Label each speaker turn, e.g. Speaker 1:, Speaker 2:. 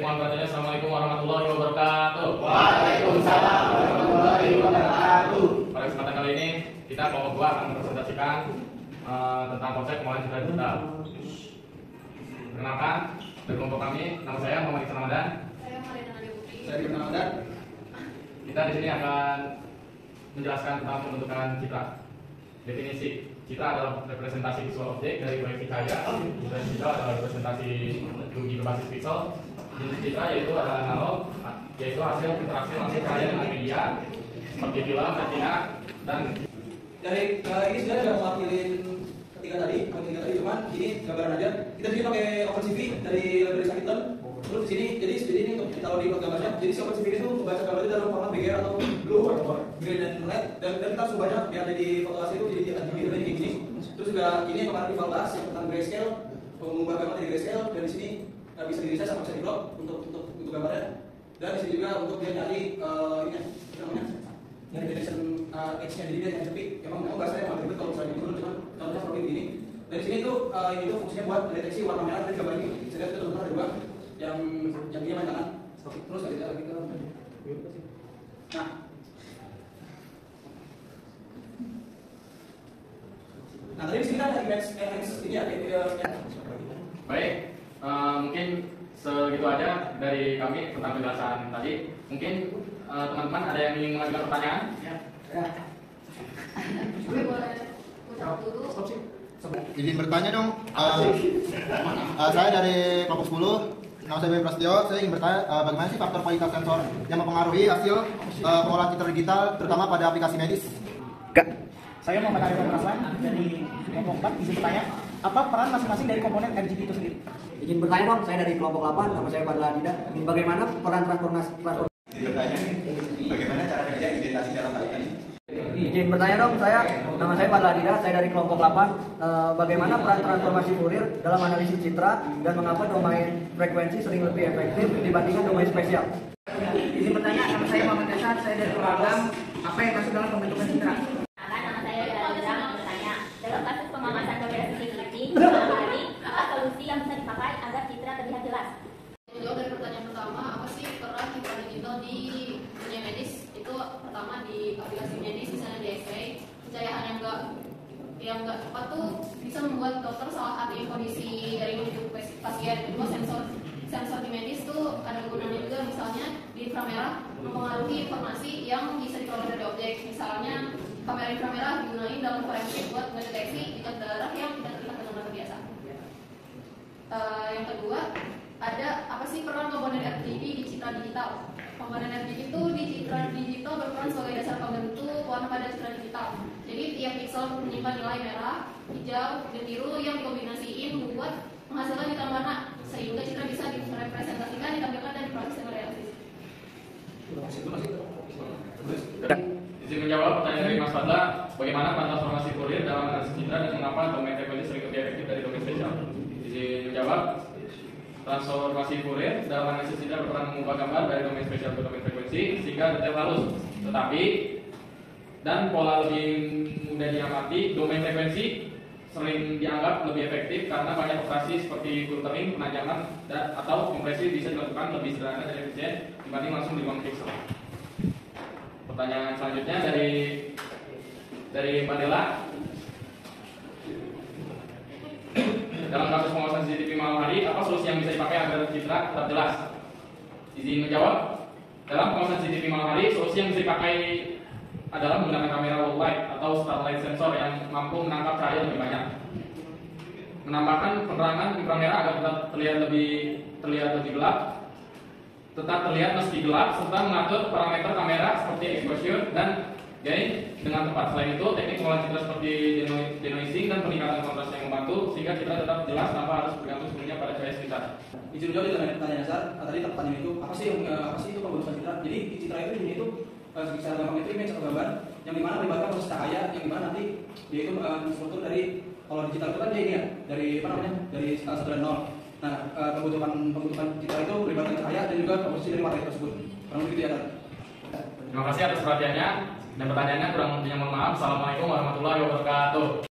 Speaker 1: mohon perhatiannya. Assalamualaikum warahmatullahi wabarakatuh.
Speaker 2: Waalaikumsalam warahmatullahi wabarakatuh.
Speaker 1: Pada kesempatan kali ini kita kelompok 2 akan mempresentasikan tentang konsep pengolahan citra digital. Perkenalkan, dari kelompok kami, nama saya Muhammad Iksan Ramadan.
Speaker 3: Saya Marina Nadia Putri.
Speaker 2: Saya Ibnu Ramadan.
Speaker 1: Kita di sini akan menjelaskan tentang pembentukan citra. Definisi citra adalah representasi visual objek dari proyeksi cahaya, dan citra adalah representasi 2D berbasis pixel. Jenis citra yaitu adalah analog, yaitu hasil interaksi langsung cahaya dengan media seperti film, retina, dan
Speaker 2: Dari ini sebenarnya sudah mewakilin ketiga tadi, cuman ini gambaran aja. Kita di sini pakai OpenCV dari library Sakiton. Terus di sini, jadi ini untuk ditaruh di gambarnya. Jadi si OpenCV itu membaca gambar itu dalam format BGR atau blue, green dan red. Dan kita sudah banyak yang ada di foto asli itu jadi RGB kayak gini. Terus juga ini yang kemarin rival bahas yang tentang grayscale, mengubah gambar dari grayscale. Dan di sini bisa di resize sama bisa di block untuk gambarnya. Dan di sini juga untuk dia nyari ini apa namanya? Dari detection edge-nya, jadi dia yang sepi. Emang bahasanya emang ribet kalau misalnya dulu, cuman contohnya seperti ini. Dari sini tuh ini tuh fungsinya buat deteksi warna merah dari gambar ini. Saya lihat itu teman-teman ada dua yang dia main kanan. Terus kita lagi ke nah tadi di sini ada image ini ya.
Speaker 1: baik. Mungkin segitu aja dari kami tentang penjelasan tadi. Mungkin teman-teman ada yang ingin mengajukan pertanyaan?
Speaker 3: Ya. Boleh ucap dulu.
Speaker 4: Izin bertanya dong. Saya dari kelompok 10. Nama saya Bayu Prasetyo. Saya ingin bertanya bagaimana sih faktor kualitas sensor yang mempengaruhi hasil pengolahan citra digital, terutama pada aplikasi medis?
Speaker 5: Saya Muhammad Arifin Raslan dari kelompok 4. Izin bertanya, apa peran masing-masing dari komponen RGB itu sendiri?
Speaker 6: Izin bertanya dong, saya dari kelompok 8, nama saya Fadla Adida. Bagaimana peran transformasi?
Speaker 4: Izin bertanya, bagaimana cara kerja identasi dalam hal ini?
Speaker 6: Izin bertanya dong, nama saya Fadla Adida, saya dari kelompok 8. Bagaimana peran transformasi Fourier dalam analisis citra dan mengapa domain frekuensi sering lebih efektif dibandingkan domain spesial?
Speaker 5: Izin bertanya, nama saya Muhammad Esan, saya dari program apa yang masuk dalam pembentukan citra?
Speaker 3: Nama saya Yolanda bertanya, dalam kasus pemamasan kamera CCTV di malam hari, apa solusi yang bisa dipakai agar citra terlihat jelas?
Speaker 7: Menjawab dari pertanyaan pertama, apa sih peran citra digital di dunia medis? Itu pertama di aplikasi medis, misalnya di X-ray, pencahayaan yang nggak tepat tuh bisa membuat dokter salah arti kondisi dari tubuh pasien. Kedua, sensor di medis tuh ada gunanya juga, misalnya di inframerah mempengaruhi informasi yang bisa diperoleh dari objek. Misalnya kamera inframerah digunakan dalam forensik buat mendeteksi jejak darah yang tidak terlihat dengan mata biasa. Yang kedua, ada apa sih peran komponen RGB di citra digital? Komponen RGB itu di citra digital berperan sebagai dasar pembentuk warna pada citra digital. Jadi tiap pixel menyimpan nilai merah, hijau, dan biru yang dikombinasiin membuat menghasilkan citra warna, sehingga citra bisa direpresentasikan, ditampilkan, dan diproses dengan realistis.
Speaker 1: Izin menjawab pertanyaan dari Mas Fadla, bagaimana peran transformasi Fourier dalam analisis citra dan mengapa domain frekuensi sering lebih efektif dari domain spesial? Izin menjawab, transformasi Fourier dalam analisis citra berperan mengubah gambar dari domain spesial ke domain frekuensi sehingga detail halus, tetapi dan pola lebih mudah diamati. Domain frekuensi sering dianggap lebih efektif karena banyak operasi seperti filtering, penajaman, atau kompresi bisa dilakukan lebih sederhana dan efisien dibanding langsung di ruang pixel. Pertanyaan selanjutnya dari Mbak Dela. Dalam kasus pengawasan CCTV malam hari, apa solusi yang bisa dipakai agar citra tetap jelas? Izin menjawab. Dalam pengawasan CCTV malam hari, solusi yang bisa dipakai adalah menggunakan kamera low light atau starlight sensor yang mampu menangkap cahaya lebih banyak, menambahkan penerangan inframerah agar tetap terlihat lebih gelap, tetap terlihat meski gelap, serta mengatur parameter kamera seperti exposure dan gain dengan tepat. Selain itu, teknik pengolahan citra seperti denoising dan peningkatan kontras yang membantu sehingga citra tetap jelas tanpa harus bergantung sepenuhnya pada cahaya sekitar.
Speaker 2: Izin jawab dengan pertanyaan dasar. Tadi pertanyaan itu apa sih itu pembentukan citra? Jadi citra itu di sini itu secara gampang itu image atau gambar yang dimana melibatkan proses cahaya yang dimana nanti dia itu struktur dari, kalau digital itu kan dia ini ya dari apa namanya, dari skala 1 dan 0. Nah, pembentukan citra itu melibatkan cahaya dan juga komposisi dari materi tersebut. Kurang lebih gitu ya kan?
Speaker 1: Terima kasih atas perhatiannya dan pertanyaannya. Kurang lebihnya mohon maaf. Assalamualaikum warahmatullahi wabarakatuh.